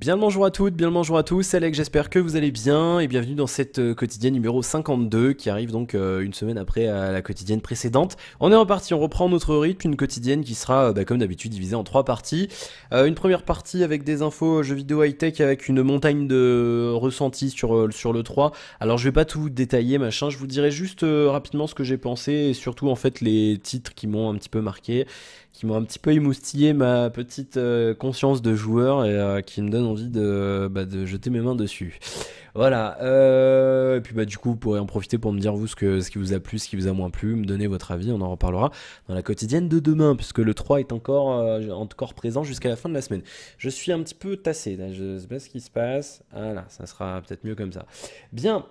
Bien le bonjour à toutes, bien le bonjour à tous, c'est Alex, j'espère que vous allez bien et bienvenue dans cette quotidienne numéro 52 qui arrive donc une semaine après la quotidienne précédente. On est reparti, on reprend notre rythme, une quotidienne qui sera comme d'habitude divisée en trois parties. Une première partie avec des infos jeux vidéo high-tech avec une montagne de ressentis sur le 3. Alors je vais pas tout détailler machin, je vous dirai juste rapidement ce que j'ai pensé et surtout en fait les titres qui m'ont un petit peu marqué, qui m'ont un petit peu émoustillé ma petite conscience de joueur et qui me donne envie de jeter mes mains dessus. Voilà. Et puis du coup, vous pourrez en profiter pour me dire vous ce qui vous a plu, ce qui vous a moins plu, me donner votre avis. On en reparlera dans la quotidienne de demain, puisque le 3 est encore présent jusqu'à la fin de la semaine. Je suis un petit peu tassé, là, je sais pas ce qui se passe. Voilà, ça sera peut-être mieux comme ça. Bien.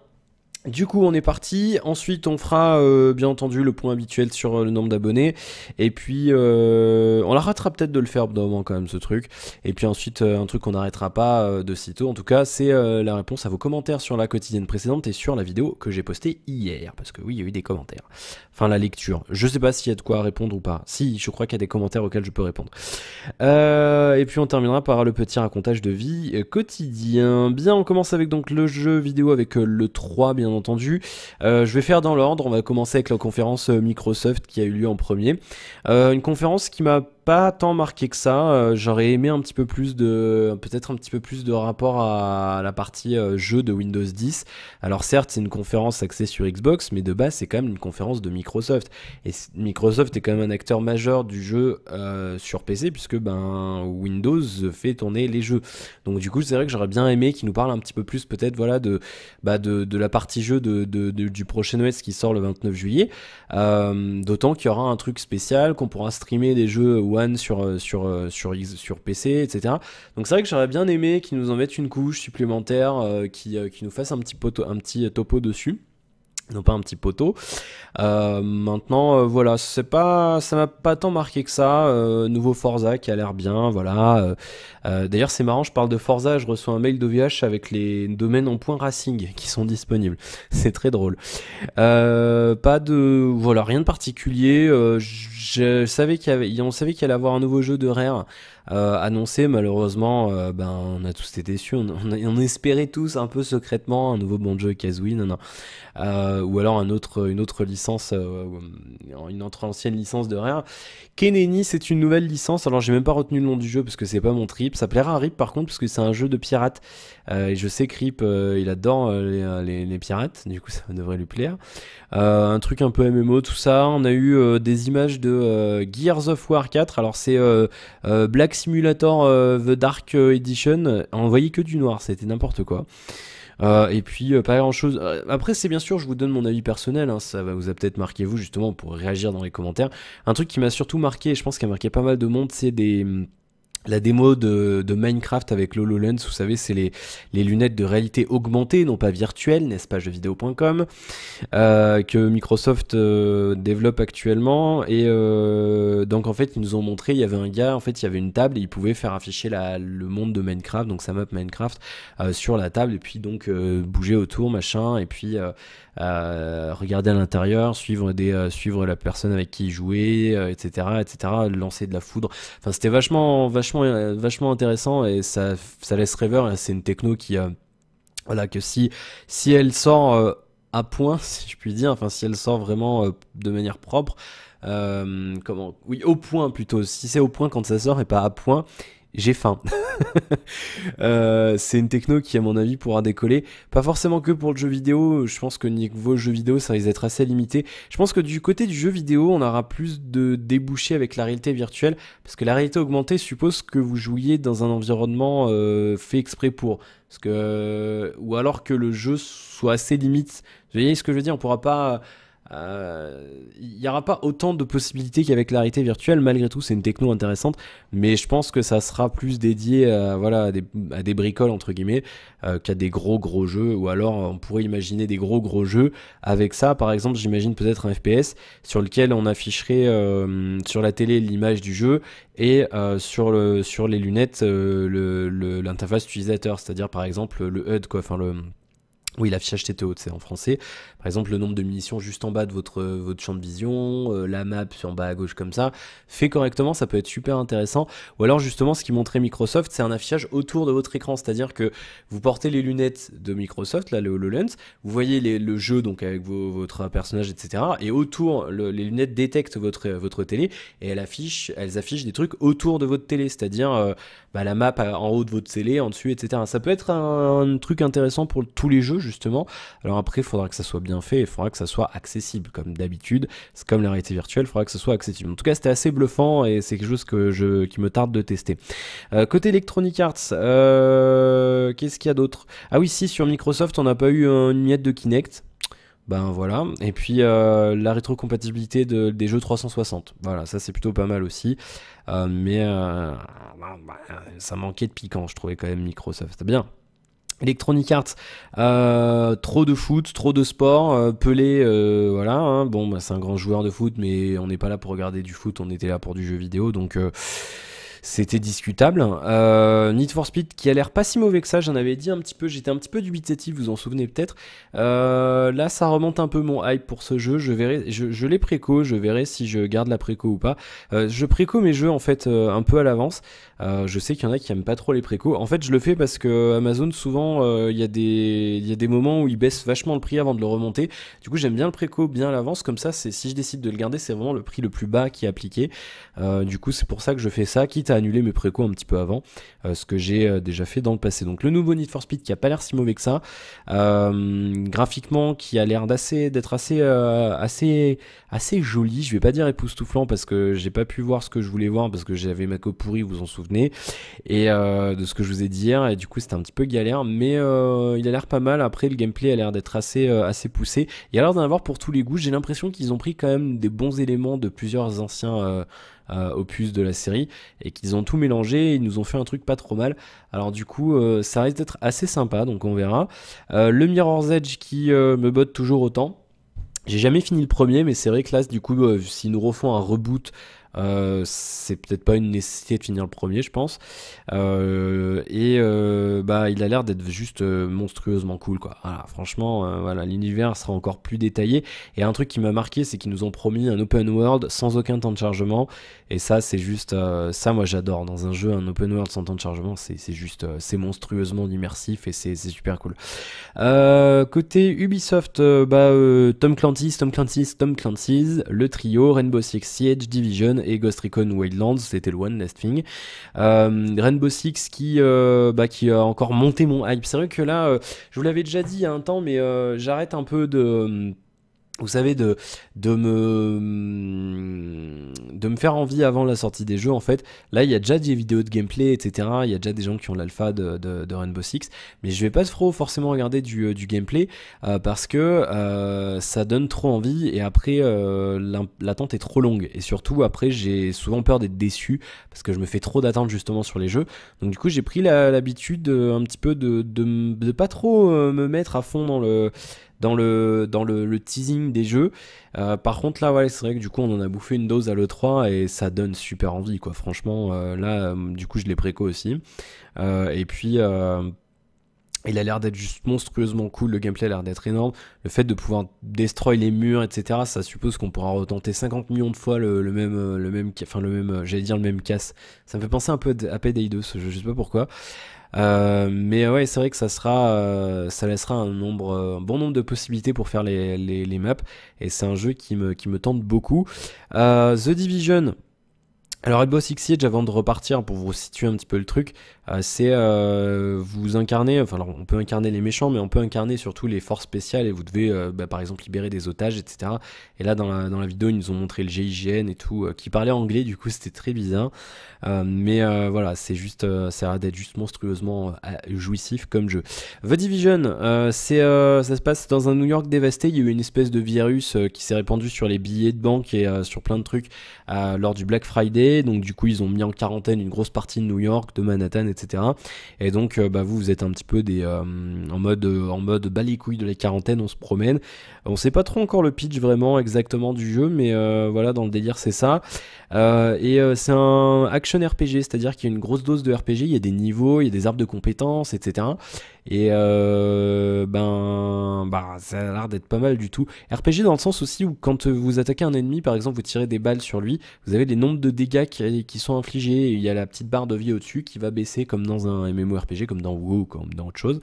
Du coup, on est parti. Ensuite, on fera bien entendu le point habituel sur le nombre d'abonnés. Et puis, on arrêtera peut-être de le faire d'un moment quand même ce truc. Et puis ensuite, un truc qu'on n'arrêtera pas de sitôt. En tout cas, c'est la réponse à vos commentaires sur la quotidienne précédente et sur la vidéo que j'ai postée hier. Parce que oui, il y a eu des commentaires. Enfin, la lecture. Je sais pas s'il y a de quoi répondre ou pas. Si, je crois qu'il y a des commentaires auxquels je peux répondre. Et puis, on terminera par le petit racontage de vie quotidien. Bien, on commence avec donc le jeu vidéo avec le 3, bien entendu. Je vais faire dans l'ordre. On va commencer avec la conférence Microsoft qui a eu lieu en premier. Une conférence qui m'a pas tant marqué que ça. J'aurais aimé un petit peu plus peut-être un petit peu plus de rapport à la partie jeu de Windows 10. Alors certes, c'est une conférence axée sur Xbox, mais de base, c'est quand même une conférence de Microsoft. Et Microsoft est quand même un acteur majeur du jeu sur PC, puisque Windows fait tourner les jeux. Donc du coup, c'est vrai que j'aurais bien aimé qu'il nous parle un petit peu plus peut-être de la partie jeu du prochain OS qui sort le 29 juillet. D'autant qu'il y aura un truc spécial, qu'on pourra streamer des jeux One sur PC, etc. Donc c'est vrai que j'aurais bien aimé qu'ils nous en mettent une couche supplémentaire, qui nous fasse un petit topo dessus. Non, pas un petit poteau. Maintenant, voilà, ça m'a pas tant marqué que ça. Nouveau Forza qui a l'air bien, voilà. D'ailleurs, c'est marrant, je parle de Forza, je reçois un mail d'OVH avec les domaines en point racing qui sont disponibles. C'est très drôle. Voilà, rien de particulier. On savait qu'il allait avoir un nouveau jeu de Rare. Annoncé, malheureusement, on a tous été déçus. On espérait tous un peu secrètement un nouveau Banjo-Kazooie, ou alors une autre licence, une autre ancienne licence de Rare. Keneni, c'est une nouvelle licence. Alors j'ai même pas retenu le nom du jeu parce que c'est pas mon trip. Ça plaira à Rip par contre parce que c'est un jeu de pirates. Et je sais que Rip il adore les pirates. Du coup ça devrait lui plaire. Un truc un peu MMO, tout ça. On a eu des images de Gears of War 4. Alors c'est Black Simulator The Dark Edition. On voyait que du noir, c'était n'importe quoi. Et puis pas grand chose. Après c'est bien sûr, je vous donne mon avis personnel, ça va vous a peut-être marqué vous justement pour réagir dans les commentaires. Un truc qui m'a surtout marqué, et je pense qu'il a marqué pas mal de monde, c'est la démo de Minecraft avec l'HoloLens. Vous savez, c'est les lunettes de réalité augmentée, non pas virtuelle, n'est-ce pas, jeuxvideo.com, que Microsoft développe actuellement. Et donc en fait, ils nous ont montré, il y avait un gars, en fait, il y avait une table et il pouvait faire afficher le monde de Minecraft, donc sa map Minecraft, sur la table, et puis donc bouger autour, machin, et puis regarder à l'intérieur, suivre la personne avec qui il jouait, etc., lancer de la foudre. Enfin, c'était vachement intéressant et ça laisse rêveur. C'est une techno qui, voilà, que si elle sort à point, si je puis dire, enfin si elle sort vraiment de manière propre, oui, au point plutôt. Si c'est au point quand ça sort et pas à point. J'ai faim. C'est une techno qui, à mon avis, pourra décoller. Pas forcément que pour le jeu vidéo. Je pense que niveau jeu vidéo, ça risque d'être assez limité. Je pense que du côté du jeu vidéo, on aura plus de débouchés avec la réalité virtuelle. Parce que la réalité augmentée suppose que vous jouiez dans un environnement fait exprès pour. Ou alors que le jeu soit assez limite. Vous voyez ce que je veux dire? On pourra pas. Il n'y aura pas autant de possibilités qu'avec la réalité virtuelle. Malgré tout, c'est une techno intéressante, mais je pense que ça sera plus dédié à des bricoles entre guillemets, qu'à des gros jeux. Ou alors on pourrait imaginer des gros jeux avec ça. Par exemple, j'imagine peut-être un FPS sur lequel on afficherait sur la télé l'image du jeu et sur les lunettes l'interface utilisateur, c'est-à-dire par exemple le HUD, quoi, enfin Oui, l'affichage TTO, c'est en français. Par exemple, le nombre de munitions juste en bas de votre champ de vision, la map en bas à gauche comme ça, fait correctement, ça peut être super intéressant. Ou alors justement, ce qui montrait Microsoft, c'est un affichage autour de votre écran, c'est-à-dire que vous portez les lunettes de Microsoft, là le HoloLens, vous voyez le jeu donc avec votre personnage, etc. Et autour, les lunettes détectent votre télé et elles affichent des trucs autour de votre télé, c'est-à-dire la map en haut de votre télé, en dessus, etc. Ça peut être un truc intéressant pour tous les jeux justement. Alors après, il faudra que ça soit bien fait, il faudra que ça soit accessible comme d'habitude. C'est comme la réalité virtuelle, il faudra que ça soit accessible. En tout cas, c'était assez bluffant et c'est quelque chose qui me tarde de tester. Côté Electronic Arts, qu'est-ce qu'il y a d'autre? Ah oui, si, sur Microsoft, on n'a pas eu une miette de Kinect. Ben voilà, et puis la rétrocompatibilité des jeux 360. Voilà, ça c'est plutôt pas mal aussi. Mais ça manquait de piquant, je trouvais quand même Microsoft. C'était bien. Electronic Arts, trop de foot, trop de sport, Pelé, voilà, hein, bon, c'est un grand joueur de foot, mais on n'est pas là pour regarder du foot, on était là pour du jeu vidéo, donc c'était discutable. Need for Speed qui a l'air pas si mauvais que ça, j'en avais dit un petit peu, j'étais un petit peu dubitatif, vous en souvenez peut-être. Là ça remonte un peu mon hype pour ce jeu, je verrai, je l'ai préco, je verrai si je garde la préco ou pas. Je préco mes jeux en fait un peu à l'avance. Je sais qu'il y en a qui aiment pas trop les précos. En fait, je le fais parce que Amazon, souvent, il y a des moments où ils baissent vachement le prix avant de le remonter. Du coup, j'aime bien le préco bien à l'avance. Comme ça, si je décide de le garder, c'est vraiment le prix le plus bas qui est appliqué. Du coup, c'est pour ça que je fais ça, quitte à annuler mes précos un petit peu avant, ce que j'ai déjà fait dans le passé. Donc, le nouveau Need for Speed qui a pas l'air si mauvais que ça. Graphiquement, qui a l'air d'être assez joli. Je vais pas dire époustouflant parce que j'ai pas pu voir ce que je voulais voir parce que j'avais ma copie pourrie, vous en souvenez. Et de ce que je vous ai dit hier, et du coup c'était un petit peu galère, mais il a l'air pas mal. Après, le gameplay a l'air d'être assez poussé, il a l'air d'en avoir pour tous les goûts. J'ai l'impression qu'ils ont pris quand même des bons éléments de plusieurs anciens opus de la série et qu'ils ont tout mélangé et ils nous ont fait un truc pas trop mal. Alors du coup ça risque d'être assez sympa, donc on verra. Le Mirror's Edge qui me botte toujours autant. J'ai jamais fini le premier, mais c'est vrai que là, du coup, s'ils nous refont un reboot, c'est peut-être pas une nécessité de finir le premier, je pense. Il a l'air d'être juste monstrueusement cool, quoi. Voilà, franchement, voilà, l'univers sera encore plus détaillé. Et un truc qui m'a marqué, c'est qu'ils nous ont promis un open world sans aucun temps de chargement. Et ça, c'est juste, ça, moi, j'adore. Dans un jeu, un open world sans temps de chargement, c'est juste, c'est monstrueusement immersif et c'est super cool. Côté Ubisoft, Tom Clancy's, le trio, Rainbow Six Siege, Division et Ghost Recon Wildlands, c'était le One Last Thing. Rainbow Six qui a encore monté mon hype. C'est vrai que là, je vous l'avais déjà dit il y a un temps, mais j'arrête un peu de... Vous savez, de me faire envie avant la sortie des jeux, en fait. Là, il y a déjà des vidéos de gameplay, etc. Il y a déjà des gens qui ont l'alpha de Rainbow Six. Mais je vais pas trop forcément regarder du gameplay parce que ça donne trop envie et après, l'attente est trop longue. Et surtout, après, j'ai souvent peur d'être déçu parce que je me fais trop d'attentes justement sur les jeux. Donc du coup, j'ai pris l'habitude un petit peu de pas trop me mettre à fond dans le teasing des jeux. Par contre là, ouais, c'est vrai que du coup on en a bouffé une dose à l'E3 et ça donne super envie, quoi. Franchement, là, du coup je l'ai préco aussi. Et puis il a l'air d'être juste monstrueusement cool, le gameplay a l'air d'être énorme. Le fait de pouvoir destroy les murs, etc., ça suppose qu'on pourra retenter 50 millions de fois le même, j'allais dire le même casse. Ça me fait penser un peu à Payday 2, ce jeu, je sais pas pourquoi. Mais ouais, c'est vrai que ça laissera un bon nombre de possibilités pour faire les maps, et c'est un jeu qui me tente beaucoup. The Division. Alors Rainbow Six Siege, avant de repartir, pour vous situer un petit peu le truc, c'est vous incarnez, enfin alors, on peut incarner les méchants, mais on peut incarner surtout les forces spéciales et vous devez par exemple libérer des otages, etc. Et là dans la vidéo ils nous ont montré le GIGN et tout, qui parlait anglais, du coup c'était très bizarre. Mais voilà, c'est juste, ça a l'air d'être juste monstrueusement jouissif comme jeu. The Division, ça se passe dans un New York dévasté. Il y a eu une espèce de virus qui s'est répandu sur les billets de banque et sur plein de trucs lors du Black Friday. Donc du coup ils ont mis en quarantaine une grosse partie de New York, de Manhattan, etc. etc. Et donc vous êtes un petit peu en mode bas les couilles de la quarantaine, on se promène. On sait pas trop encore le pitch vraiment exactement du jeu, mais voilà, dans le délire c'est ça. C'est un action RPG, c'est-à-dire qu'il y a une grosse dose de RPG, il y a des niveaux, il y a des arbres de compétences, etc. Et ça a l'air d'être pas mal du tout. RPG dans le sens aussi où quand vous attaquez un ennemi, par exemple, vous tirez des balles sur lui, vous avez les nombres de dégâts qui sont infligés, et il y a la petite barre de vie au-dessus qui va baisser comme dans un MMORPG, comme dans WoW ou comme dans autre chose.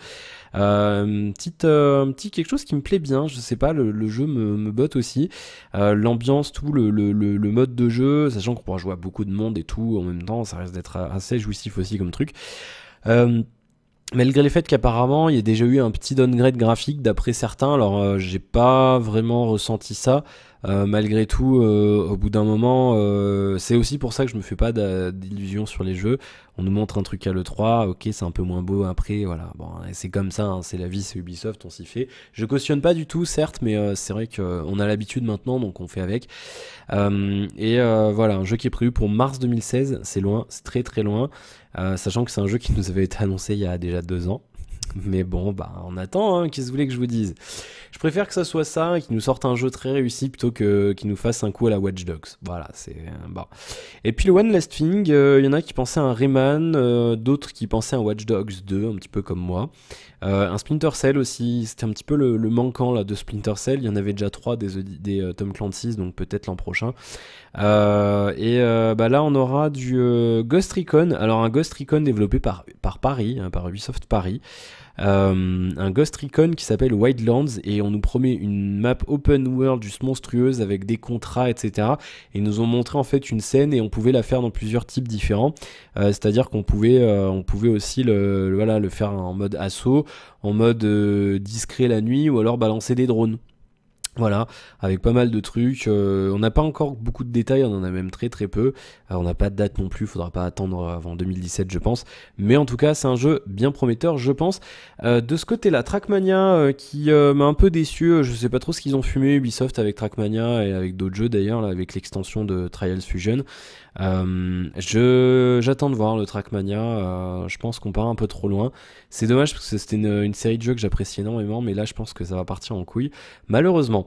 Petit quelque chose qui me plaît bien, je sais pas, le jeu me botte aussi. L'ambiance, tout, le mode de jeu, sachant qu'on pourra jouer à beaucoup de monde et tout en même temps, ça risque d'être assez jouissif aussi comme truc. Malgré le fait qu'apparemment il y a déjà eu un petit downgrade graphique d'après certains, alors j'ai pas vraiment ressenti ça. Malgré tout, au bout d'un moment, c'est aussi pour ça que je me fais pas d'illusions sur les jeux. On nous montre un truc à l'E3, ok, c'est un peu moins beau après, voilà. Bon, c'est comme ça, hein, c'est la vie, c'est Ubisoft, on s'y fait. Je cautionne pas du tout, certes, mais c'est vrai qu'on a l'habitude maintenant, donc on fait avec. Voilà, un jeu qui est prévu pour mars 2016, c'est loin, c'est très très loin. Sachant que c'est un jeu qui nous avait été annoncé il y a déjà 2 ans. Mais bon, on attend, hein, qu'est-ce que vous voulez que je vous dise? Je préfère que ça soit ça, et qu'ils nous sortent un jeu très réussi plutôt que qu'ils nous fassent un coup à la Watch Dogs. Voilà, c'est bon. Et puis le One Last Thing, il y en a qui pensaient à un Rayman, d'autres qui pensaient à un Watch Dogs 2, un petit peu comme moi. Un Splinter Cell aussi, c'était un petit peu le manquant là, de Splinter Cell. Il y en avait déjà 3 des Tom Clancy's, donc peut-être l'an prochain. Là on aura du Ghost Recon. Alors un Ghost Recon développé par Paris, hein, par Ubisoft Paris. Un Ghost Recon qui s'appelle Wildlands, et on nous promet une map open world juste monstrueuse avec des contrats, etc. Et ils nous ont montré en fait une scène, et on pouvait la faire dans plusieurs types différents. C'est-à-dire qu'on pouvait aussi le faire en mode assaut, en mode discret la nuit, ou alors balancer des drones. Voilà, avec pas mal de trucs. On n'a pas encore beaucoup de détails, on en a même très très peu. On n'a pas de date non plus, faudra pas attendre avant 2017 je pense. Mais en tout cas c'est un jeu bien prometteur je pense. De ce côté-là, Trackmania qui m'a un peu déçu. Je sais pas trop ce qu'ils ont fumé Ubisoft avec Trackmania et avec d'autres jeux d'ailleurs, là, avec l'extension de Trials Fusion. J'attends de voir le Trackmania. Je pense qu'on part un peu trop loin. C'est dommage parce que c'était une série de jeux que j'apprécie énormément, mais là je pense que ça va partir en couille, malheureusement.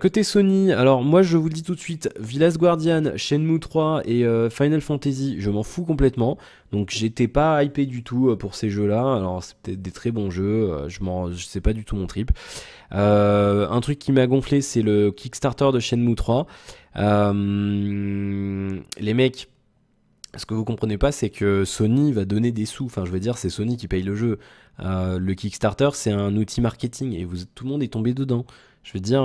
Côté Sony, alors moi je vous le dis tout de suite, The Last Guardian, Shenmue 3 et Final Fantasy, je m'en fous complètement. Donc j'étais pas hypé du tout pour ces jeux-là. Alors c'est peut-être des très bons jeux, c'est pas du tout mon trip. Un truc qui m'a gonflé, c'est le Kickstarter de Shenmue 3. Les mecs, ce que vous comprenez pas, c'est que Sony va donner des sous. Enfin, je veux dire, c'est Sony qui paye le jeu. Le Kickstarter, c'est un outil marketing, et tout le monde est tombé dedans. Je veux dire,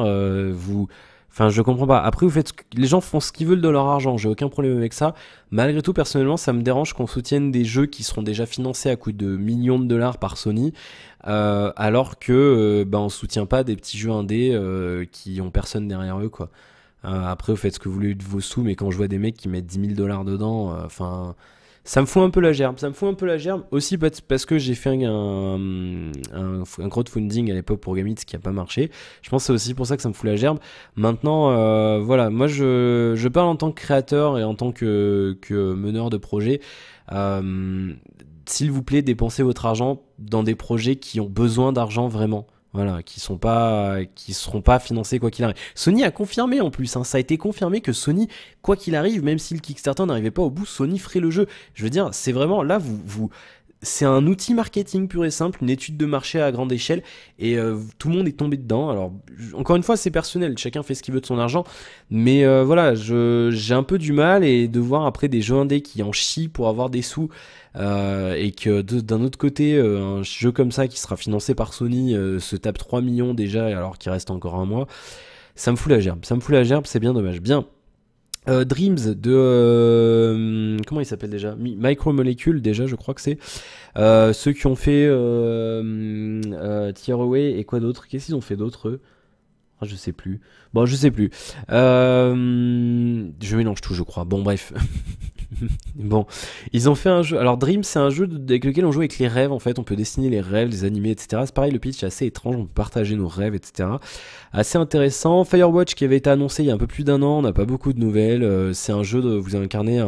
Enfin, je comprends pas. Après, les gens font ce qu'ils veulent de leur argent. J'ai aucun problème avec ça. Malgré tout, personnellement, ça me dérange qu'on soutienne des jeux qui seront déjà financés à coût de millions de dollars par Sony, alors que on soutient pas des petits jeux indés qui ont personne derrière eux, quoi. Après, vous faites ce que vous voulez de vos sous, mais quand je vois des mecs qui mettent 10 000 dollars dedans, ça me fout un peu la gerbe. Ça me fout un peu la gerbe aussi parce que j'ai fait un crowdfunding à l'époque pour Gamitz qui a pas marché. Je pense que c'est aussi pour ça que ça me fout la gerbe. Maintenant, voilà, moi je parle en tant que créateur et en tant que meneur de projet. S'il vous plaît, dépensez votre argent dans des projets qui ont besoin d'argent vraiment. Voilà, qui seront pas financés quoi qu'il arrive. Sony a confirmé en plus, hein, ça a été confirmé que Sony, quoi qu'il arrive, même si le Kickstarter n'arrivait pas au bout, Sony ferait le jeu. Je veux dire, c'est vraiment là, c'est un outil marketing pur et simple, une étude de marché à grande échelle, et tout le monde est tombé dedans. Alors, encore une fois, c'est personnel, chacun fait ce qu'il veut de son argent, mais voilà, j'ai un peu du mal et de voir après des jeux indés qui en chient pour avoir des sous. Et que d'un autre côté, un jeu comme ça qui sera financé par Sony se tape 3 millions déjà alors qu'il reste encore un mois, ça me fout la gerbe, c'est bien dommage. Bien. Dreams de comment il s'appelle déjà, Micromolecule déjà, je crois que c'est ceux qui ont fait Tearaway et quoi d'autre, qu'est-ce qu'ils ont fait d'autre eux? Ah, je sais plus. Bon, je sais plus. Je mélange tout, je crois. Bon, bref. Bon, ils ont fait un jeu. Alors Dream, c'est un jeu avec lequel on joue avec les rêves. En fait, on peut dessiner les rêves, les animer, etc. C'est pareil, le pitch est assez étrange. On peut partager nos rêves, etc. Assez intéressant. Firewatch qui avait été annoncé il y a un peu plus d'un an. On n'a pas beaucoup de nouvelles. C'est un jeu de vous incarnez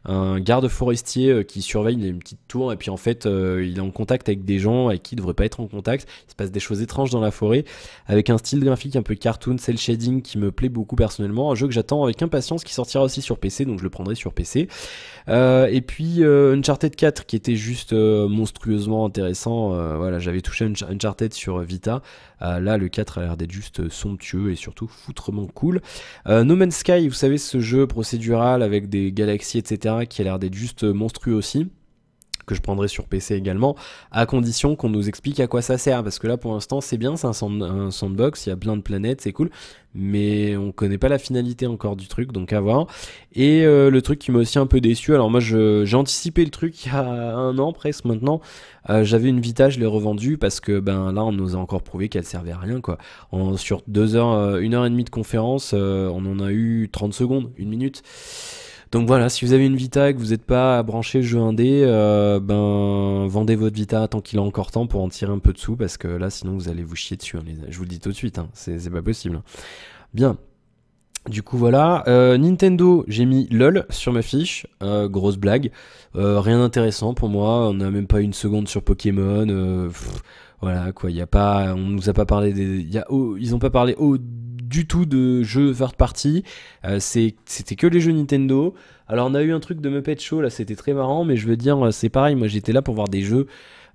un garde forestier qui surveille une petite tour et puis en fait, il est en contact avec des gens avec qui il devrait pas être en contact. Il se passe des choses étranges dans la forêt avec un style graphique un peu cartoon, cel shading qui me plaît beaucoup personnellement. Un jeu que j'attends avec impatience qui sortira aussi sur PC, donc je le prendrai sur PC. Et puis Uncharted 4 qui était juste monstrueusement intéressant. Voilà, j'avais touché Uncharted sur Vita. Là, le 4 a l'air d'être juste somptueux et surtout foutrement cool. No Man's Sky, vous savez, ce jeu procédural avec des galaxies, etc., qui a l'air d'être juste monstrueux aussi, que je prendrai sur PC également, à condition qu'on nous explique à quoi ça sert, parce que là pour l'instant c'est bien, c'est un sandbox, il y a plein de planètes, c'est cool, mais on connaît pas la finalité encore du truc, donc à voir. Et le truc qui m'a aussi un peu déçu, alors moi j'ai anticipé le truc il y a un an presque maintenant, j'avais une Vita, je l'ai revendue parce que ben là on nous a encore prouvé qu'elle servait à rien quoi. Sur 2 heures, 1 heure et demie de conférence, on en a eu 30 secondes, 1 minute. Donc voilà, si vous avez une Vita et que vous n'êtes pas branché jeu indé, ben vendez votre Vita tant qu'il a encore temps pour en tirer un peu de sous, parce que là sinon vous allez vous chier dessus, hein, je vous le dis tout de suite, hein, c'est pas possible. Hein. Bien. Du coup voilà, Nintendo, j'ai mis LOL sur ma fiche, grosse blague, rien d'intéressant pour moi, on n'a même pas une seconde sur Pokémon, voilà quoi, y a pas, on nous a pas parlé ils ont pas parlé du tout de jeux third party, c'était que les jeux Nintendo. Alors on a eu un truc de Muppet Show là, c'était très marrant, mais je veux dire c'est pareil, moi j'étais là pour voir des jeux.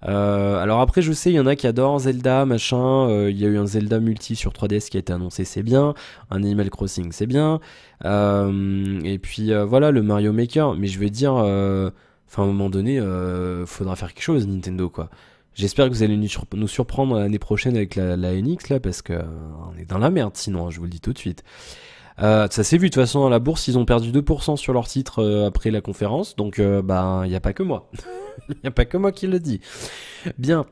Alors après je sais il y en a qui adorent Zelda machin, il y a eu un Zelda multi sur 3DS qui a été annoncé, c'est bien, un Animal Crossing c'est bien, et puis voilà le Mario Maker, mais je veux dire enfin à un moment donné faudra faire quelque chose Nintendo quoi. J'espère que vous allez nous surprendre l'année prochaine avec la NX là, parce que on est dans la merde sinon, je vous le dis tout de suite. Ça s'est vu de toute façon à la bourse, ils ont perdu 2% sur leur titre après la conférence, donc ben il n'y a pas que moi. Il n'y a pas que moi qui le dis. Bien.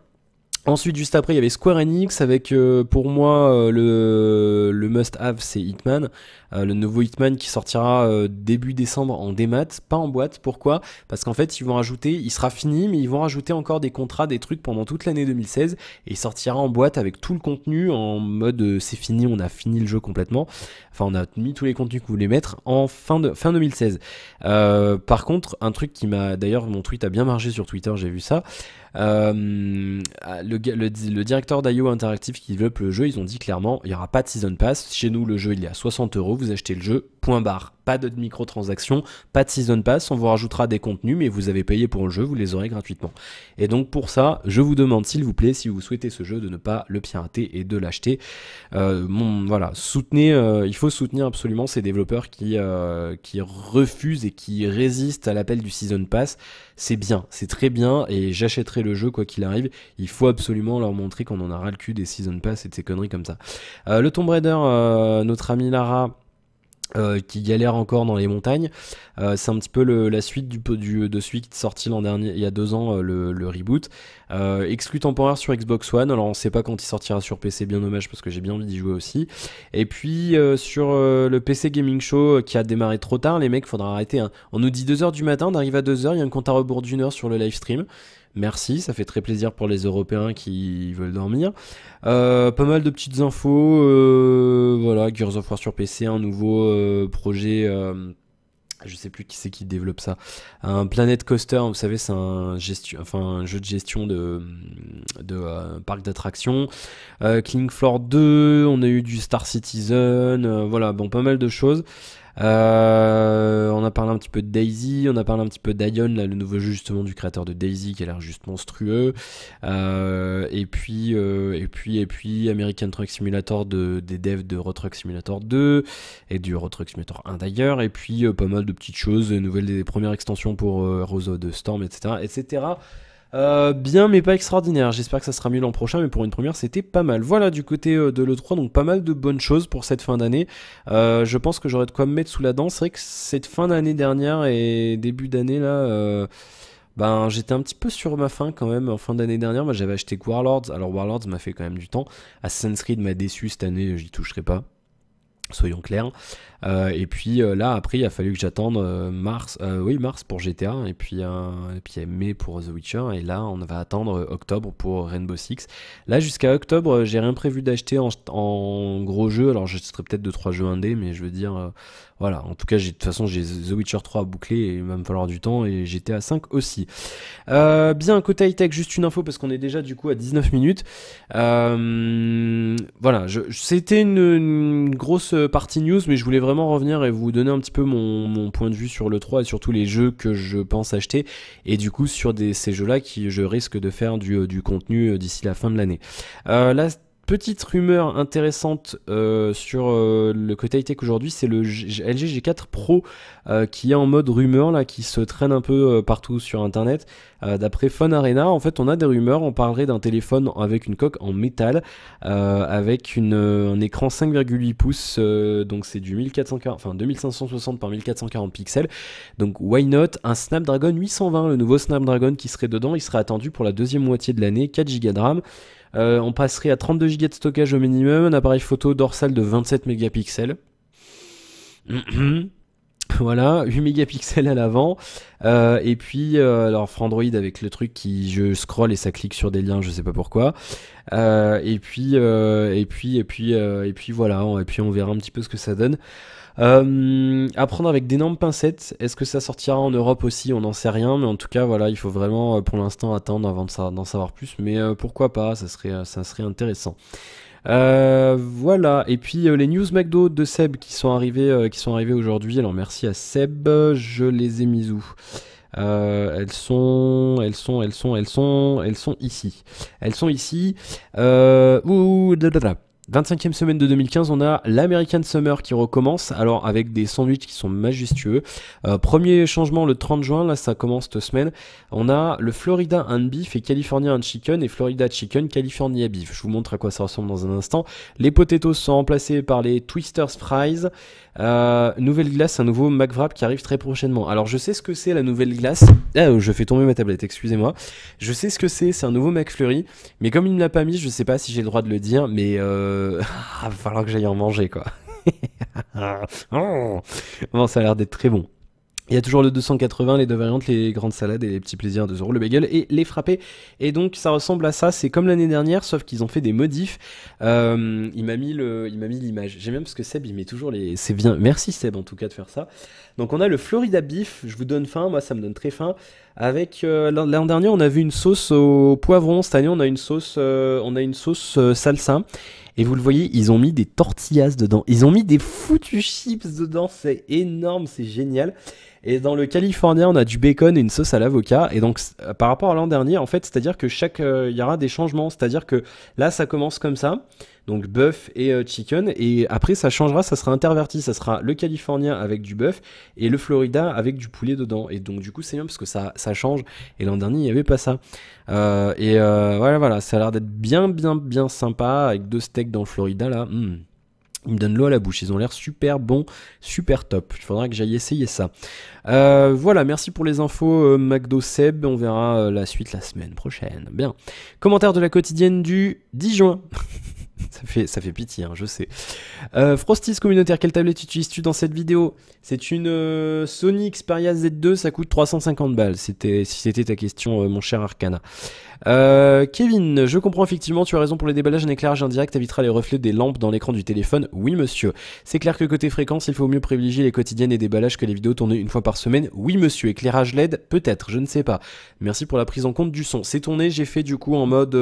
Ensuite, juste après, il y avait Square Enix avec, pour moi, le must-have, c'est Hitman. Le nouveau Hitman qui sortira début décembre en démat, pas en boîte. Pourquoi ? Parce qu'en fait, ils vont rajouter, il sera fini, mais ils vont rajouter encore des contrats, des trucs pendant toute l'année 2016. Et il sortira en boîte avec tout le contenu, en mode c'est fini, on a fini le jeu complètement. Enfin, on a mis tous les contenus que vous voulez mettre en fin 2016. Par contre, un truc qui m'a... D'ailleurs, mon tweet a bien marché sur Twitter, j'ai vu ça. Le directeur d'IO Interactive qui développe le jeu, ils ont dit clairement il n'y aura pas de Season Pass. Chez nous, le jeu il est à 60€, vous achetez le jeu, point barre. Pas de microtransactions, pas de Season Pass, on vous rajoutera des contenus, mais vous avez payé pour le jeu, vous les aurez gratuitement. Et donc pour ça, je vous demande s'il vous plaît, si vous souhaitez ce jeu, de ne pas le pirater et de l'acheter. Voilà, soutenez, il faut soutenir absolument ces développeurs qui refusent et qui résistent à l'appel du Season Pass. C'est bien, c'est très bien, et j'achèterai le jeu quoi qu'il arrive. Il faut absolument leur montrer qu'on en a ras le cul des Season Pass et de ces conneries comme ça. Le Tomb Raider, notre ami Lara, qui galère encore dans les montagnes, c'est un petit peu la suite de celui qui est sorti l'an dernier, il y a 2 ans, le reboot, exclu temporaire sur Xbox One. Alors on sait pas quand il sortira sur PC, bien dommage parce que j'ai bien envie d'y jouer aussi. Et puis sur le PC Gaming Show qui a démarré trop tard, les mecs, faudra arrêter, hein. On nous dit 2h du matin, on arrive à 2h, il y a un compte à rebours d'1 heure sur le live stream. Merci, ça fait très plaisir pour les Européens qui veulent dormir. Pas mal de petites infos, voilà, Gears of War sur PC, un nouveau projet, je sais plus qui c'est qui développe ça, un Planet Coaster, vous savez, c'est un jeu de gestion de parc d'attractions. Killing Floor 2, on a eu du Star Citizen, voilà, bon, pas mal de choses. On a parlé un petit peu de Daisy, on a parlé un petit peu d'Ion, là, le nouveau jeu justement du créateur de Daisy qui a l'air juste monstrueux. Et puis American Truck Simulator des devs de Euro Truck Simulator 2 et du Euro Truck Simulator 1 d'ailleurs. Et puis pas mal de petites choses, nouvelles des premières extensions pour Heroes of the Storm, etc., etc. Bien mais pas extraordinaire, j'espère que ça sera mieux l'an prochain, mais pour une première c'était pas mal. Voilà du côté de l'E3, donc pas mal de bonnes choses pour cette fin d'année. Je pense que j'aurais de quoi me mettre sous la dent. C'est vrai que cette fin d'année dernière et début d'année là, Ben, j'étais un petit peu sur ma faim quand même en fin d'année dernière. Moi, j'avais acheté Warlords. Alors, Warlords m'a fait quand même du temps. Assassin's Creed m'a déçu cette année, j'y toucherai pas. Soyons clairs. Et puis là, après, il a fallu que j'attende mars pour GTA, et puis mai pour The Witcher, et là, on va attendre octobre pour Rainbow Six. Là, jusqu'à octobre, j'ai rien prévu d'acheter en gros jeu. Alors, je serai peut-être 2-3 jeux indés, mais je veux dire, voilà. En tout cas, de toute façon, j'ai The Witcher 3 à boucler, et il va me falloir du temps, et GTA 5 aussi. Bien, côté high-tech, juste une info, parce qu'on est déjà du coup à 19 minutes. Voilà, c'était une grosse partie news, mais je voulais vraiment revenir et vous donner un petit peu mon point de vue sur le 3 et surtout les jeux que je pense acheter, et du coup sur ces jeux-là qui je risque de faire du contenu d'ici la fin de l'année. La petite rumeur intéressante sur le côté high-tech aujourd'hui, c'est le LG G4 Pro qui est en mode rumeur là, qui se traîne un peu partout sur internet. D'après Phone Arena, en fait, on a des rumeurs. On parlerait d'un téléphone avec une coque en métal, avec un écran 5,8 pouces, donc c'est du 2560 par 1440 pixels. Donc, why not un Snapdragon 820, le nouveau Snapdragon qui serait dedans. Il serait attendu pour la deuxième moitié de l'année, 4 Go de RAM. On passerait à 32 Go de stockage au minimum, un appareil photo dorsal de 27 mégapixels. Voilà, 8 mégapixels à l'avant, et puis alors Frandroid avec le truc qui je scroll et ça clique sur des liens, je sais pas pourquoi, et puis voilà, et puis on verra un petit peu ce que ça donne. À prendre avec d'énormes pincettes. Est-ce que ça sortira en Europe aussi? On n'en sait rien, mais en tout cas voilà, il faut vraiment pour l'instant attendre avant d'en savoir plus, mais pourquoi pas, ça serait intéressant. Voilà, et puis les news McDo de Seb qui sont arrivées aujourd'hui. Alors merci à Seb, je les ai mises où? Elles sont ici. Elles sont ici. 25e semaine de 2015, on a l'American Summer qui recommence, alors avec des sandwichs qui sont majestueux. Premier changement le 30 juin, là ça commence cette semaine. On a le Florida and Beef et California and Chicken et Florida Chicken, California Beef. Je vous montre à quoi ça ressemble dans un instant. Les potatoes sont remplacés par les Twisters Fries. Nouvelle glace, un nouveau McWrap qui arrive très prochainement. Alors je sais ce que c'est la nouvelle glace. Je fais tomber ma tablette, excusez-moi. Je sais ce que c'est un nouveau McFlurry. Mais comme il ne l'a pas mis, je sais pas si j'ai le droit de le dire, mais va falloir que j'aille en manger quoi. Bon, ça a l'air d'être très bon. Il y a toujours le 280, les deux variantes, les grandes salades et les petits plaisirs de 2 €, le bagel et les frappés. Et donc ça ressemble à ça, c'est comme l'année dernière, sauf qu'ils ont fait des modifs. Il m'a mis l'image. J'aime bien parce que Seb, il met toujours les... C'est bien, merci Seb en tout cas de faire ça. Donc on a le Florida Beef, je vous donne faim, moi ça me donne très faim. Avec l'an dernier, on a vu une sauce au poivron, cette année on a une sauce salsa. Et vous le voyez, ils ont mis des tortillas dedans. Ils ont mis des foutus chips dedans. C'est énorme, c'est génial. Et dans le Californien, on a du bacon et une sauce à l'avocat. Et donc, par rapport à l'an dernier, en fait, c'est-à-dire que il y aura des changements. C'est-à-dire que là, ça commence comme ça. Donc, bœuf et chicken. Et après, ça changera, ça sera interverti. Ça sera le Californien avec du bœuf et le Florida avec du poulet dedans. Et donc, du coup, c'est bien parce que ça change. Et l'an dernier, il n'y avait pas ça. Voilà, ça a l'air d'être bien sympa avec 2 steaks dans le Florida, là. Ils me donnent l'eau à la bouche, ils ont l'air super bons, super top. Il faudra que j'aille essayer ça. Voilà, merci pour les infos McDo Seb, on verra la suite la semaine prochaine. Bien. Commentaire de la quotidienne du 10 juin. Ça fait pitié, hein, je sais. Frosties communautaire, quelle tablette utilises-tu dans cette vidéo? C'est une Sony Xperia Z2, ça coûte 350 balles. Si c'était ta question, mon cher Arcana. Kevin, je comprends effectivement, tu as raison pour les déballages, un éclairage indirect évitera les reflets des lampes dans l'écran du téléphone. Oui monsieur. C'est clair que côté fréquence, il faut mieux privilégier les quotidiennes et déballages que les vidéos tournées une fois par semaine. Oui monsieur. Éclairage LED, peut-être, je ne sais pas. Merci pour la prise en compte du son. C'est tourné, j'ai fait du coup en mode...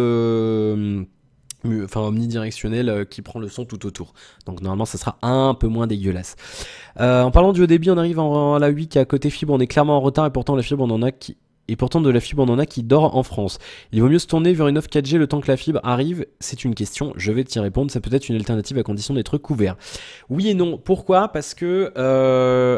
omnidirectionnel qui prend le son tout autour. Donc normalement ça sera un peu moins dégueulasse. En parlant du haut débit, on arrive à la 8 qui à côté fibre, on est clairement en retard et pourtant la fibre on en a qui... Et pourtant de la fibre on en a qui dort en France. Il vaut mieux se tourner vers une offre 4G le temps que la fibre arrive. C'est une question, je vais t'y répondre. Ça peut être une alternative à condition d'être couvert. Oui et non. Pourquoi? Parce que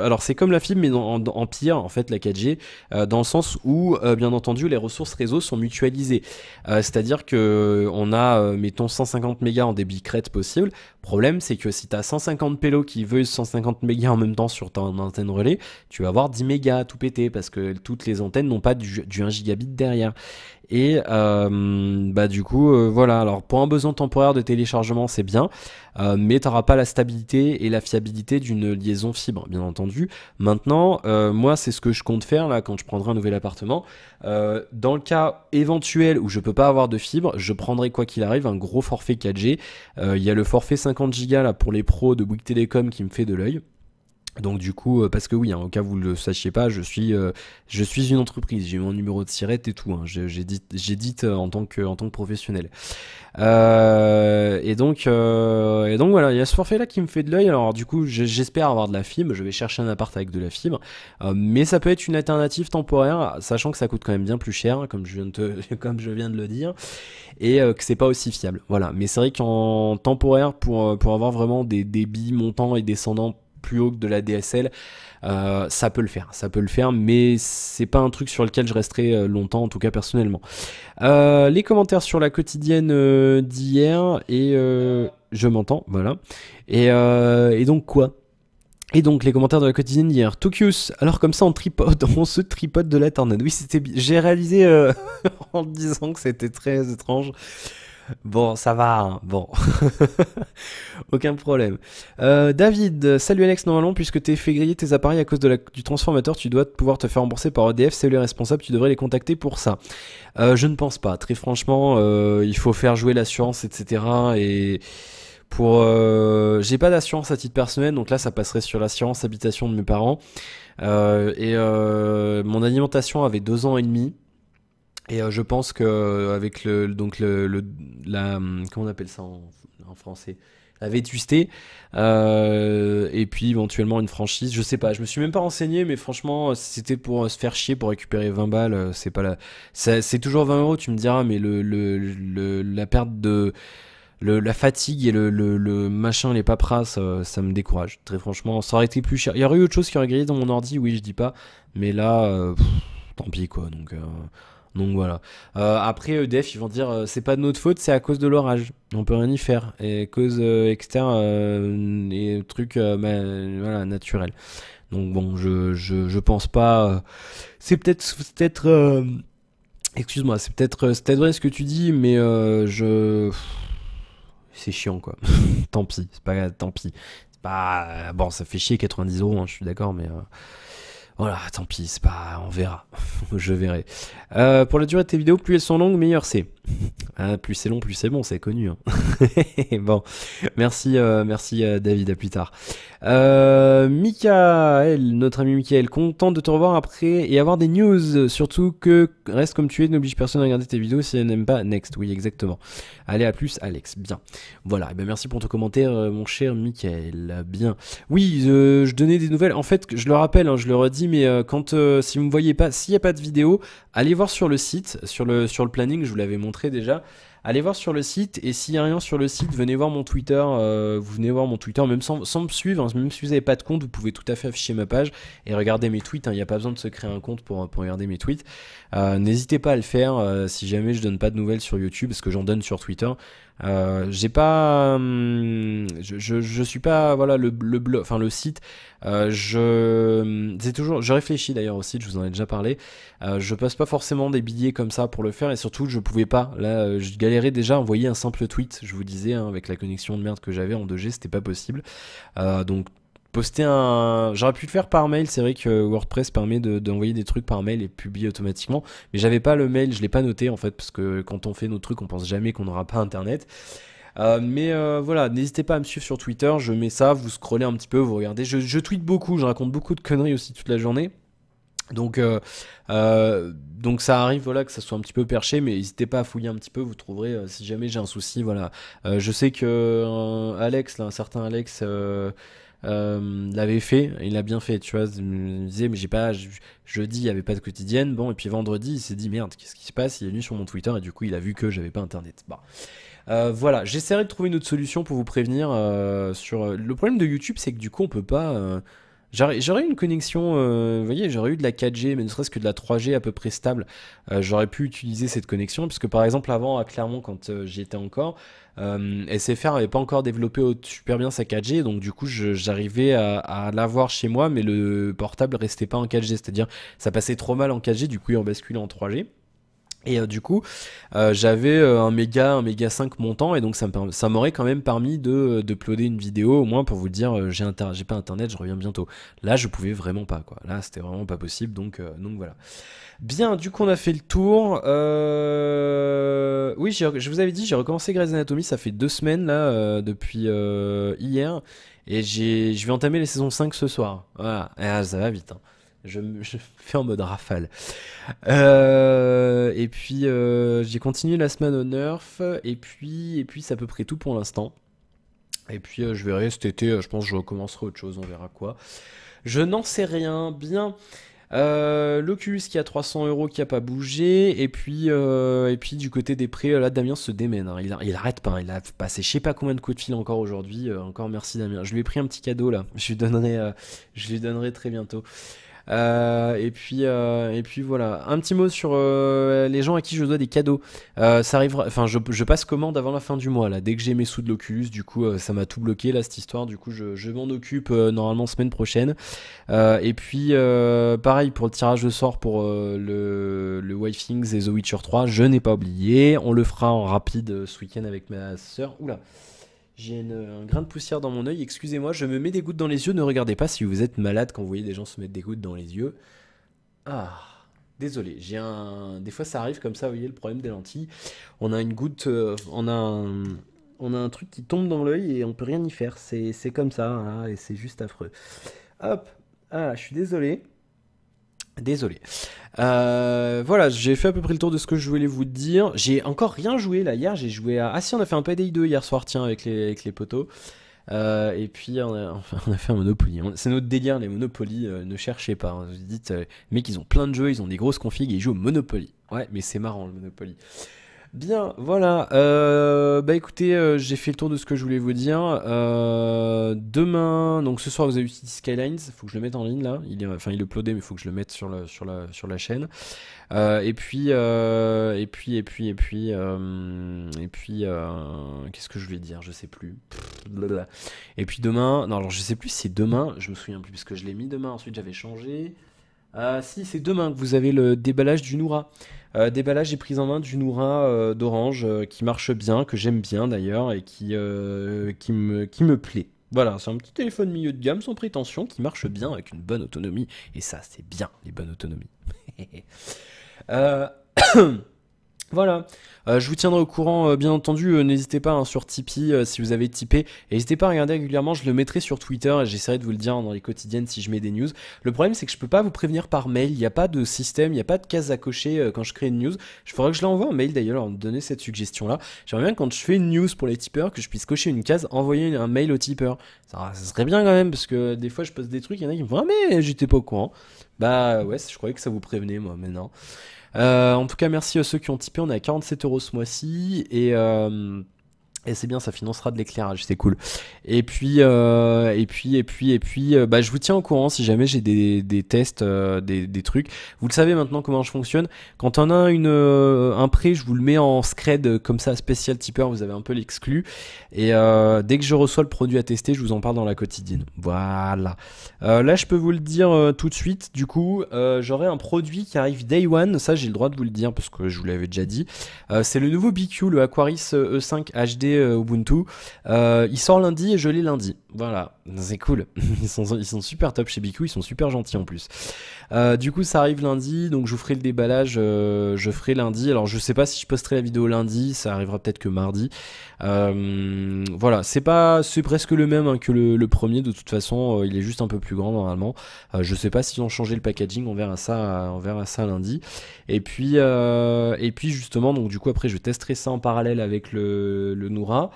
alors c'est comme la fibre mais en pire en fait la 4G dans le sens où bien entendu les ressources réseau sont mutualisées. C'est-à-dire que on a mettons 150 mégas en débit crête possible. Problème c'est que si tu as 150 pélos qui veulent 150 mégas en même temps sur ton antenne relais, tu vas avoir 10 mégas tout pété parce que toutes les antennes n'ont pas du 1 gigabit derrière. Et bah du coup voilà, alors pour un besoin temporaire de téléchargement c'est bien, mais tu n'auras pas la stabilité et la fiabilité d'une liaison fibre bien entendu. Maintenant moi c'est ce que je compte faire là quand je prendrai un nouvel appartement. Dans le cas éventuel où je peux pas avoir de fibre, je prendrai quoi qu'il arrive un gros forfait 4G. Il y a le forfait 50 Go là pour les pros de Bouygues Télécom qui me fait de l'œil. Donc du coup, parce que oui, hein, au cas où vous le sachiez pas, je suis une entreprise, j'ai mon numéro de SIRET et tout, hein, j'édite en tant que professionnel. Et donc voilà, il y a ce forfait là qui me fait de l'œil. Alors du coup, j'espère avoir de la fibre, je vais chercher un appart avec de la fibre, mais ça peut être une alternative temporaire, sachant que ça coûte quand même bien plus cher, comme comme je viens de le dire, et que c'est pas aussi fiable. Voilà, mais c'est vrai qu'en temporaire, pour avoir vraiment des débits montants et descendants plus haut que de la DSL, ça peut le faire, mais c'est pas un truc sur lequel je resterai longtemps, en tout cas personnellement. Les commentaires sur la quotidienne d'hier, et je m'entends, voilà. Et donc quoi? Et donc les commentaires de la quotidienne d'hier. Tokius, alors comme ça on se tripote de la tornade. Oui, j'ai réalisé en disant que c'était très étrange. Bon, ça va, hein. Bon. Aucun problème. David, salut Alex, normalement, puisque t'es fait griller tes appareils à cause du transformateur, tu dois pouvoir te faire rembourser par EDF, c'est les responsables, tu devrais les contacter pour ça. Je ne pense pas. Très franchement, il faut faire jouer l'assurance, etc. Et j'ai pas d'assurance à titre personnel, donc là ça passerait sur l'assurance habitation de mes parents. Mon alimentation avait 2 ans et demi. Et je pense que avec comment on appelle ça en français, la vétusté, et puis éventuellement une franchise, je sais pas, je me suis même pas renseigné, mais franchement, si c'était pour se faire chier pour récupérer 20 balles, c'est pas c'est toujours 20 euros, tu me diras, mais la perte la fatigue et le machin, les paperasses, ça me décourage. Très franchement, ça aurait été plus cher. Il y aurait eu autre chose qui aurait grillé dans mon ordi, oui, je dis pas, mais là, tant pis quoi, donc voilà. Après EDF ils vont dire c'est pas de notre faute, c'est à cause de l'orage. On peut rien y faire. Et cause externe et trucs voilà, naturels. Donc bon, je pense pas. C'est peut-être excuse-moi, c'est peut-être vrai ce que tu dis, mais c'est chiant quoi. Tant pis, c'est pas tant pis. C'est pas bon, ça fait chier 90 euros, hein, je suis d'accord, mais voilà, tant pis, c'est pas, on verra. Je verrai. Pour la durée de tes vidéos, plus elles sont longues, meilleur c'est. Plus c'est long, plus c'est bon, c'est connu. Hein. Bon, merci David, à plus tard. Michael, notre ami Michael, content de te revoir après et avoir des news. Surtout que reste comme tu es, n'oblige personne à regarder tes vidéos si elle n'aime pas. Next, oui, exactement. Allez, à plus, Alex. Bien. Voilà, et ben merci pour ton commentaire, mon cher Michael. Bien. Oui, je donnais des nouvelles. En fait, je le rappelle, hein, je le redis, mais si vous me voyez pas, s'il n'y a pas de vidéo, allez voir sur le site, sur le planning, je vous l'avais montré déjà. Allez voir sur le site, et s'il n'y a rien sur le site, venez voir mon Twitter, vous venez voir mon Twitter, même sans me suivre, hein, même si vous n'avez pas de compte, vous pouvez tout à fait afficher ma page et regarder mes tweets, il n'y a pas besoin de se créer un compte pour regarder mes tweets. N'hésitez pas à le faire si jamais je donne pas de nouvelles sur YouTube, parce que j'en donne sur Twitter. J'ai pas, je suis pas, voilà, le blog, enfin le site. Je réfléchis d'ailleurs au site, je vous en ai déjà parlé. Je passe pas forcément des billets comme ça pour le faire, et surtout je pouvais pas. Là, je galérais déjà à envoyer un simple tweet. Je vous disais, hein, avec la connexion de merde que j'avais en 2G, c'était pas possible. Donc j'aurais pu le faire par mail, c'est vrai que WordPress permet d'envoyer des trucs par mail et publier automatiquement, mais j'avais pas le mail, je l'ai pas noté en fait, parce que quand on fait nos trucs, on pense jamais qu'on n'aura pas internet. Mais voilà, n'hésitez pas à me suivre sur Twitter, je mets ça, vous scrollez un petit peu, vous regardez, je tweete beaucoup, je raconte beaucoup de conneries aussi toute la journée. Donc ça arrive, voilà, que ça soit un petit peu perché, mais n'hésitez pas à fouiller un petit peu, vous trouverez si jamais j'ai un souci, voilà. Je sais que Alex, là, un certain Alex, l'avait fait, il l'a bien fait, tu vois. Il me disait, mais jeudi il n'y avait pas de quotidienne, bon, et puis vendredi il s'est dit merde, qu'est-ce qui se passe, il est venu sur mon Twitter et du coup il a vu que j'avais pas internet. Bon. Voilà, j'essaierai de trouver une autre solution pour vous prévenir. Le problème de YouTube, c'est que du coup on peut pas J'aurais eu une connexion, vous voyez, j'aurais eu de la 4G, mais ne serait-ce que de la 3G à peu près stable. J'aurais pu utiliser cette connexion, puisque par exemple avant, à Clermont, quand j'y étais encore, SFR avait pas encore développé super bien sa 4G, donc du coup j'arrivais à l'avoir chez moi, mais le portable restait pas en 4G, c'est-à-dire ça passait trop mal en 4G, du coup il en basculait en 3G. Et du coup, j'avais un méga 5 montant, et donc ça m'aurait quand même permis de uploader une vidéo, au moins pour vous dire, j'ai pas internet, je reviens bientôt. Là, je pouvais vraiment pas, quoi. Là, c'était vraiment pas possible, donc voilà. Bien, du coup, on a fait le tour. Oui, je vous avais dit, j'ai recommencé Grey's Anatomy, ça fait 2 semaines, là, depuis hier, et je vais entamer les saisons 5 ce soir. Voilà, et, ça va vite, hein. Je fais en mode rafale. Et puis j'ai continué la semaine au Nerf, et puis c'est à peu près tout pour l'instant. Et puis je verrai cet été, je pense que je recommencerai autre chose, on verra quoi. Je n'en sais rien. Bien. L'Oculus qui a 300 euros qui a pas bougé, et puis du côté des prêts, là Damien se démène, hein. Il arrête pas, il a passé je sais pas combien de coups de fil encore aujourd'hui, encore merci Damien. Je lui ai pris un petit cadeau là, je lui donnerai très bientôt. Et puis voilà. Un petit mot sur les gens à qui je dois des cadeaux. Ça arrivera. Enfin, je passe commande avant la fin du mois là. Dès que j'ai mes sous de l'Oculus, du coup, ça m'a tout bloqué là cette histoire. Du coup, je m'en occupe normalement semaine prochaine. Et puis pareil pour le tirage de sort pour le Wifings et The Witcher 3. Je n'ai pas oublié. On le fera en rapide ce week-end avec ma sœur. Oula. J'ai un grain de poussière dans mon œil, excusez-moi, je me mets des gouttes dans les yeux, ne regardez pas si vous êtes malade quand vous voyez des gens se mettre des gouttes dans les yeux. Ah, désolé, des fois ça arrive comme ça, vous voyez le problème des lentilles. On a une goutte, on a un truc qui tombe dans l'œil et on peut rien y faire, c'est comme ça, hein, et c'est juste affreux. Hop, ah, je suis désolé. Désolé. Voilà, j'ai fait à peu près le tour de ce que je voulais vous dire. J'ai encore rien joué là. Hier, j'ai joué à. Ah si, on a fait un PDI 2 hier soir, tiens, avec les potos. Et puis, on a fait un Monopoly. C'est notre délire, les Monopoly. Ne cherchez pas, hein. Vous dites, les mecs, ils ont plein de jeux, ils ont des grosses configs et ils jouent au Monopoly. Ouais, mais c'est marrant le Monopoly. Bien, voilà. Bah écoutez, j'ai fait le tour de ce que je voulais vous dire. Demain, donc ce soir, vous avez eu City Skylines. Faut que je le mette en ligne là. Il est uploadé, mais il faut que je le mette sur la chaîne. Qu'est-ce que je voulais dire? Je sais plus. Blablabla. Et puis demain, non, alors je sais plus si c'est demain. Je me souviens plus parce que je l'ai mis demain. Ensuite, j'avais changé. Ah si, c'est demain que vous avez le déballage du Noura. Déballage et prise en main du Noura d'Orange qui marche bien, que j'aime bien d'ailleurs et qui me plaît. Voilà, c'est un petit téléphone milieu de gamme sans prétention qui marche bien avec une bonne autonomie. Et ça, c'est bien, les bonnes autonomies. Euh, Voilà, je vous tiendrai au courant, bien entendu, n'hésitez pas hein, sur Tipeee si vous avez tipé, et n'hésitez pas à regarder régulièrement, je le mettrai sur Twitter et j'essaierai de vous le dire dans les quotidiennes si je mets des news. Le problème c'est que je peux pas vous prévenir par mail, il n'y a pas de système, il n'y a pas de case à cocher quand je crée une news. Je faudra que je l'envoie un mail d'ailleurs, me donner cette suggestion là. J'aimerais bien quand je fais une news pour les tipeurs que je puisse cocher une case, envoyer un mail aux tipeurs. Ça serait bien quand même parce que des fois je poste des trucs, il y en a qui me font ah mais j'étais pas au courant. Bah ouais, je croyais que ça vous prévenait moi, mais non. En tout cas, merci à ceux qui ont tipé. On est à 47 euros ce mois-ci. Et c'est bien, ça financera de l'éclairage, c'est cool. Et puis, bah, je vous tiens au courant si jamais j'ai des tests, des trucs. Vous le savez maintenant comment je fonctionne. Quand on a un prêt, je vous le mets en scred comme ça, spécial tipeur, vous avez un peu l'exclu. Et dès que je reçois le produit à tester, je vous en parle dans la quotidienne. Voilà. Là, je peux vous le dire tout de suite. Du coup, j'aurai un produit qui arrive Day One. Ça, j'ai le droit de vous le dire parce que je vous l'avais déjà dit. C'est le nouveau BQ, le Aquaris E5 HD Ubuntu. Il sort lundi et je l'ai lundi. Voilà, c'est cool. Ils sont super top chez BQ, ils sont super gentils en plus. Du coup, ça arrive lundi, donc je vous ferai le déballage. Je ferai lundi. Alors, je sais pas si je posterai la vidéo lundi, ça arrivera peut-être que mardi. Voilà, c'est presque le même hein, que le premier. De toute façon, il est juste un peu plus grand normalement. Je sais pas s'ils ont changé le packaging, on verra ça lundi. Et puis justement, donc du coup après je testerai ça en parallèle avec le Noura.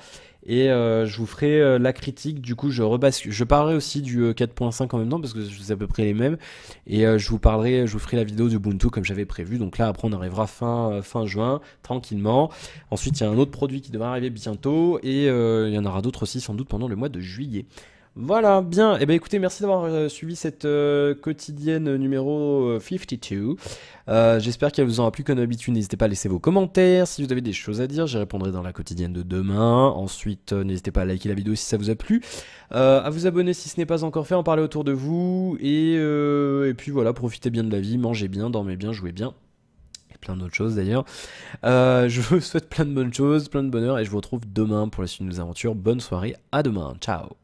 Et je vous ferai la critique, du coup je parlerai aussi du 4.5 en même temps parce que c'est à peu près les mêmes. Et je vous ferai la vidéo du Ubuntu comme j'avais prévu. Donc là après on arrivera fin juin, tranquillement. Ensuite il y a un autre produit qui devrait arriver bientôt. Et il y en aura d'autres aussi sans doute pendant le mois de juillet. Voilà, bien. Eh ben écoutez, merci d'avoir suivi cette quotidienne numéro 52. J'espère qu'elle vous aura plu comme d'habitude. N'hésitez pas à laisser vos commentaires. Si vous avez des choses à dire, j'y répondrai dans la quotidienne de demain. Ensuite, n'hésitez pas à liker la vidéo si ça vous a plu. À vous abonner si ce n'est pas encore fait, en parler autour de vous. Et puis voilà, profitez bien de la vie, mangez bien, dormez bien, jouez bien. Et plein d'autres choses d'ailleurs. Je vous souhaite plein de bonnes choses, plein de bonheur. Et je vous retrouve demain pour la suite de nos aventures. Bonne soirée, à demain. Ciao.